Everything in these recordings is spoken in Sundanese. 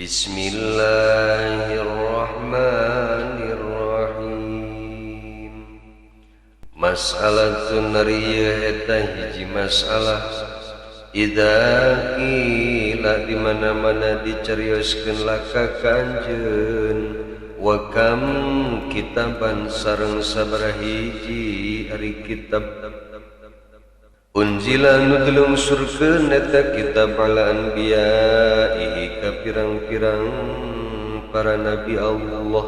Bismillahirrahmanirrahim. Mas'alatun nariyah eta hiji masalah idza qila di mana-mana dicarioskeun laka kanjeun wa kam kitaban sareng sabaraha hiji ari kitab unzila nudlum surkeun eta kitab ala anbiya'ihi ka pirang-pirang para nabi Allah.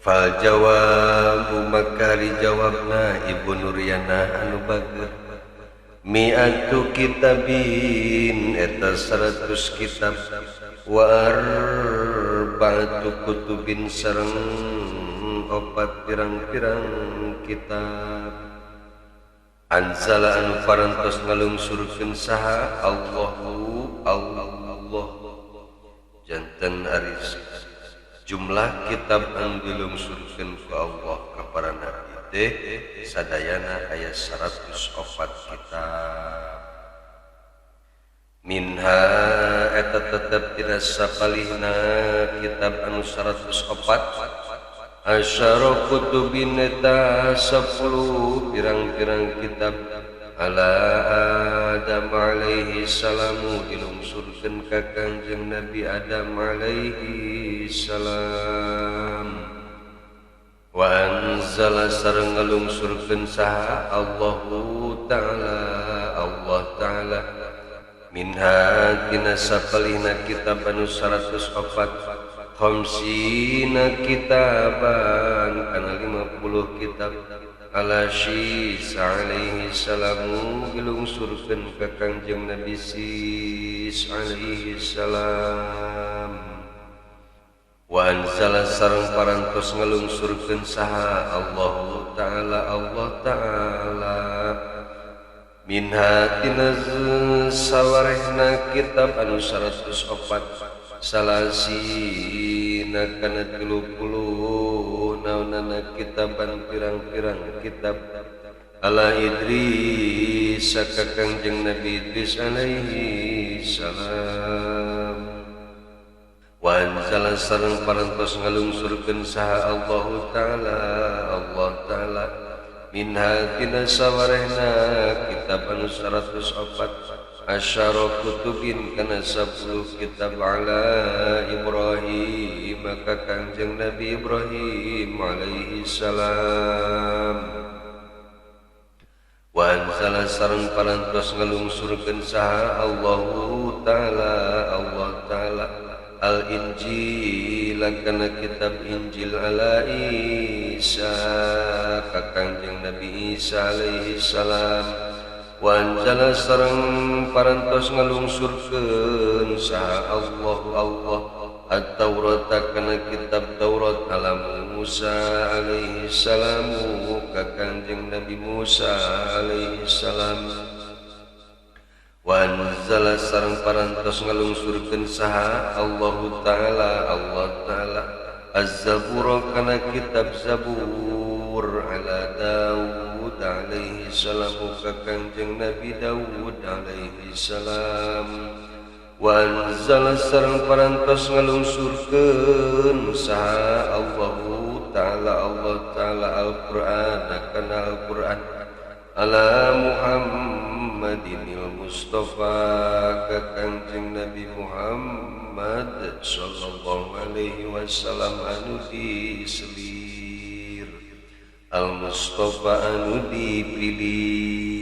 Fal jawabu makari jawabna Ibu Nuryana anu bager mi'atu kitabin eta 100 kitab wa arba'atu kutubin sareng 4 pirang-pirang kitab anzala anu parantos ngalungsurkeun saha Allah janten aris jumlah kitab anu dilungsurkeun ku Allah ka para nabi teh sadayana aya 104 kitab. Minha eta tetep tina sapalihna kitab anu 104 asyara kutubin eta 10 pirang-pirang kitab ala Adam alaihi salamu dilungsurkeun ka Kangjeng Nabi Adam alaihi salam. Wa anzala sareng ngalungsurkeun saha Allah Ta'ala minha tina sapalihna kitab anu 104 khamsina kitaban kana 50 kitab ala Syis alaihi salamu dilungsurkeun ka Kangjeng Nabi Syis alaihi salam. Wa anzala sareng parantos ngalungsurkeun saha Allah Ta'ala minha tina sawarehna kitab anu 104 salasina kana 30 naunana kitaban pirang-pirang kitab ala Idris ka Kangjeng Nabi Idris alaihi salam. Wa anzala sareng parantos ngalungsurkeun saha Allah Ta'ala minha tina sawarehna kitab anu 104 asyara kutubin kana 10 kitab ala Ibrahim ka Kangjeng Nabi Ibrahim alaihi salam. Wa anzala sareng parantos ngalungsurkeun saha Allah Ta'ala al-Injil kana kitab Injil ala Isa ka Kangjeng Nabi Isa alaihi salam. Wa anzala sareng parantos ngalungsurkeun saha Allah at-Taurat kana kitab Taurat ala Musa alaihi salam ka Kangjeng Nabi Musa alaihi salam. Wa anzala sareng parantos ngalungsurkeun saha Allah Ta'ala az-Zabur kana kitab Zabur ala Daud alaihi salam ka Kangjeng Nabi Daud alaihi salam. Wa anzala sareng parantos ngalungsurkeun saha Allah Ta'ala Al-Qur'an kana Al-Qur'an ala Muhammadinil Mustafa ka Kangjeng Nabi Muhammad sallallahu alaihi wasallam anu diselir al Mustafa anu dipilih.